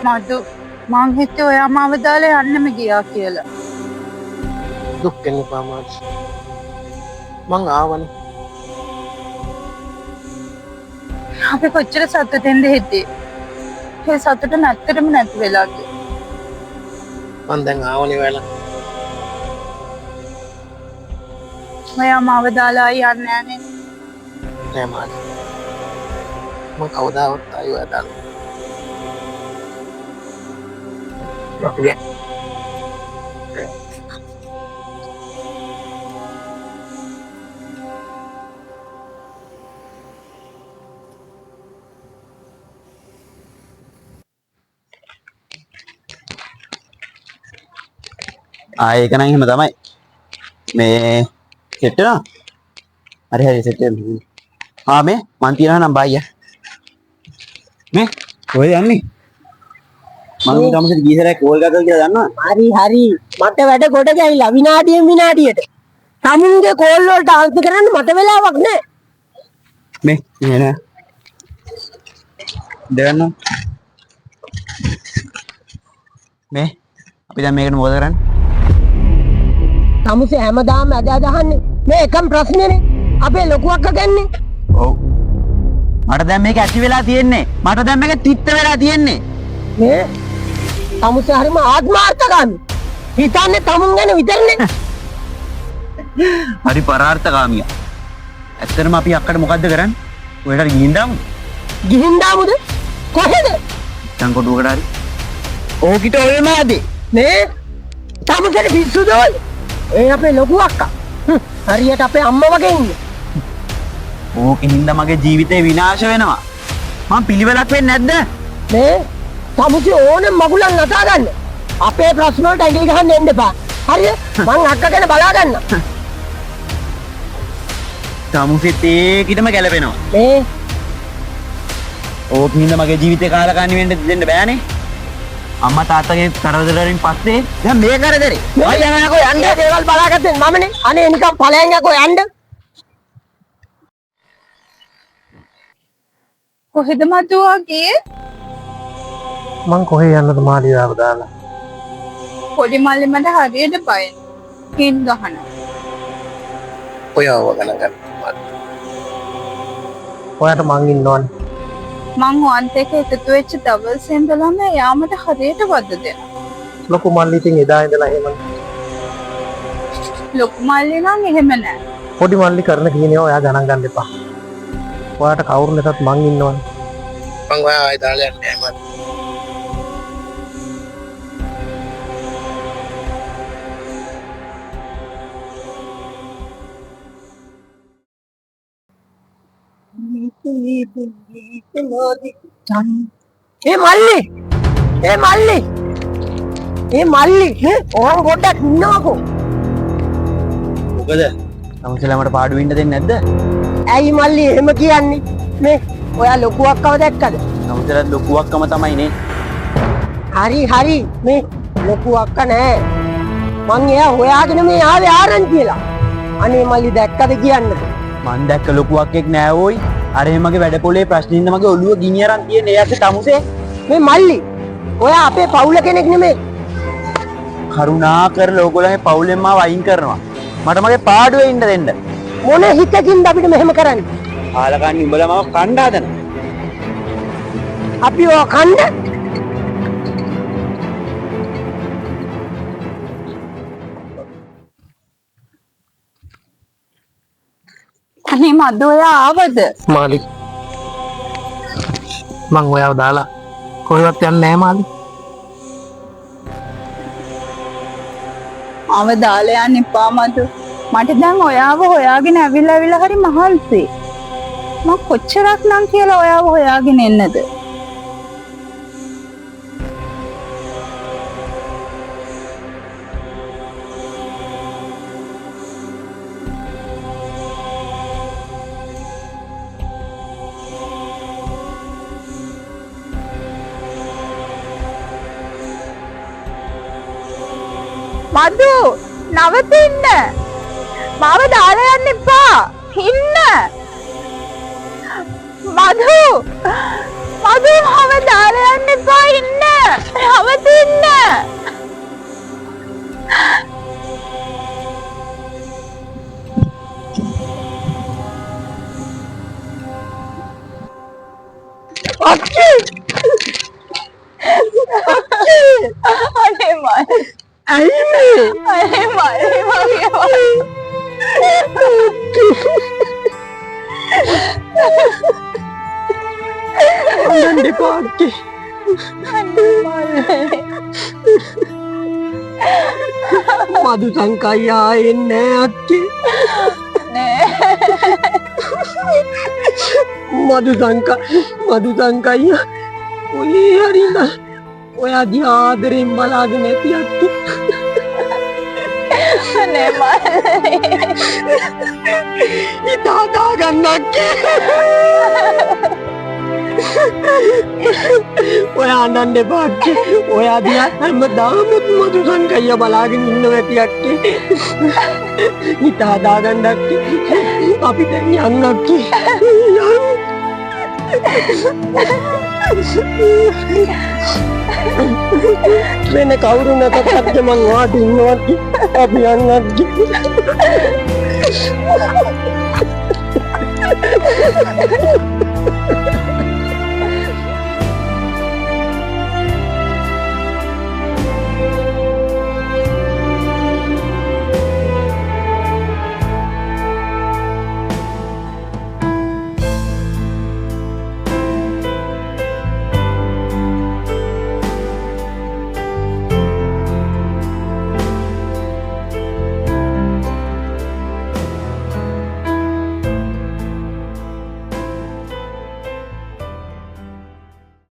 මදු මං හිතුවේ ඔයා මාව දාලා යන්නම ගියා කියලා. දුක් වෙන්න එපා මාත්. මං ආවනේ. අපි කොච්චර සතුටින්ද හිටියේ. ඒ සතුට නැත්තටම නැති වෙලා ගියා. මං දැන් ආවනේ වෙලා. ඔයා මාව දාලා යන්නේ නැහනේ. නෑ මාත්. මං කවදාවත් ආයෙ ඔයා දාන්න. Yeah. ඒක නම් එහෙම තමයි. මේ සෙට් වෙනවා. හරි සෙට් වෙනවා. මේ මං තියනවා නම් බායි. මේ කොහෙද යන්නේ? මම තමසට ගියසරක් කෝල් ගත්තා කියලා දන්නවද? හරි මට වැඩ කොට ගිහිලා විනාඩියට තමුන්ගේ කෝල් වලට ආන්සර් කරන්න මට වෙලාවක් නැහැ. මේ නෑ දෙන්න මේ අපි දැන් මේකට මොකද කරන්නේ? තමුසේ හැමදාම අද අහන්නේ මේ එකම ප්‍රශ්නේනේ. අපේ ලොකු අක්කා ගන්නේ. ඔව්. මට දැන් මේක ඇති වෙලා තියෙන්නේ. මට දැන් මේක තිත්ත වෙලා තියෙන්නේ. මේ තමුසේ හරිම ආත්මාර්ථකාමී. හිතන්නේ තමුන් ගැන විතරනේ. හරි පරාර්ථකාමියා. ඇත්තටම අපි අක්කට මොකද්ද කරන්නේ? ඔයාලට ගිහින් දාමු. ගිහින් දාමුද? කොහෙද? දැන් කොටුවකට හරි. ඕකිට ඔයමාදේ. මේ තමුසේට පිස්සුද ඔය? ඒ අපේ ලොකු අක්කා. හරියට අපේ අම්මා වගේ ඉන්නේ. ඕකෙන් හින්දා මගේ ජීවිතේ විනාශ වෙනවා. මම පිළිවෙලක් වෙන්නේ නැද්ද? මේ තමුසේ ඕනෙම මගුලන් නටා ගන්න. අපේ ප්‍රශ්න වලට ඇඟිලි ගහන්න එන්න එපා. හරිද? මං අක්කා ගැන බලා ගන්න. තමුසෙත් ඒකිටම ගැලපෙනවා. මේ ඕකෙන් හින්දා මගේ ජීවිතේ කාලකන්ණි වෙන්න දෙන්න බෑනේ. අම්මා තාත්තගේ කරදර වලින් පස්සේ දැන් මේ කරදරේ. ඔය යනකෝ යන්න දේවල් බලාගත්තේ මමනේ. අනේ නිකන් ඵලයන් යකෝ යන්න. කොහෙද මදු වගේ? මං කොහේ යන්නද මාලියාව දාලා? පොඩි මල්ලි මට හරියට බයයි. හින් ගහනවා. ඔයාව ගණන් ගන්න. ඔයාට මං ඉන්නවනේ. මං ඔයන්ට එක එකතු වෙච්ච දවස් ඉඳලම යාමට හරියට වද්ද දෙනවා. ලොකු මල්ලි ඉතින් එදා ඉඳලා එහෙමනේ. ලොකු මල්ලි නම් එහෙම නෑ. පොඩි මල්ලි කරන කීනේ ඔයා ගණන් ගන්න එපා. ඔයාට කවුරු නැතත් මං ඉන්නවනේ. මං ඔයා ආයෙ දාලා යන්නේ නැහැ මත්. මල්ලි ඕම් පොඩ්ඩක් ඉන්නවකෝ. මොකද? තමුසෙලා මට පාඩු වෙන්න දෙන්නේ නැද්ද? ඇයි මල්ලි එහෙම කියන්නේ? මේ ඔයා ලොකු අක්කව දැක්කද? තමුසෙලා ලොකු අක්කම තමයි නේ. හරි මේ ලොකු අක්ක නෑ. මං එයා හොයාගෙන මේ ආවේ ආරංචිලා. අනේ මල්ලි දැක්කද කියන්න. මං දැක්ක ලොකු අක්කෙක් නෑ ඕයි. අර මගේ වැඩ පොලේ ප්‍රශ්නින්ද මගේ ඔළුව ගිනි අරන් තියෙන එයාට තමුසේ. මේ මල්ලි ඔයා අපේ පවුල කෙනෙක් නෙමෙයි. කරුණා කරලා ඕගොල්ලන්ගේ පවුලෙන් මාව අයින් කරනවා. මට මගේ පාඩුවේ ඉන්න දෙන්න. මොන හිතකින්ද අපිට මෙහෙම කරන්නේ? ආලකන්නේ උඹලා මාව කණ්ඩ හදන. අපි ඔය කණ්ඩ අනේ මදු ඔයා ආවද? මාලි මං ඔයාව දාලා කොහෙවත් යන්නේ නැහැ මාලි. ආව දාලා යන්න එපා මදු. මට දැන් ඔයාව හොයාගෙන ඇවිල්ලා හරි මහන්සි. මම කොච්චරක් නම් කියලා ඔයාව හොයාගෙන එන්නද? මදු නවතින්න. මාව දාලා යන්න එපා. ඉන්න. මදු මාව දාලා යන්න එපා ඉන්න. නවතින්න. අනේ මල්. ඇයි මේ? අනේ මල් වගේ මල්. අඬන්න එපා අක්කේ. මధు සංකයියා එන්නේ අක්කේ. මధు සංකයියා ඔය හරිද? ඔයා දිහා ආදරෙන් බලාගෙන ඇති අක්කේ. අනේ මල්. ඉතා ගන්න අක්කේ. ඔයා අඬන්න එපා අක්කේ. ඔයා දිහා හැමදාම මధు සංකයියා බලාගෙන ඉන්නවා ඇති අක්කේ. ඉතා දාගන්න අක්කේ. අපි දැන් යන්න අක්කේ. වෙන කවුරු නැතත් අක්කේ මං වාට ඉන්නවා අක්කේ. අපි යන්න අක්කේ.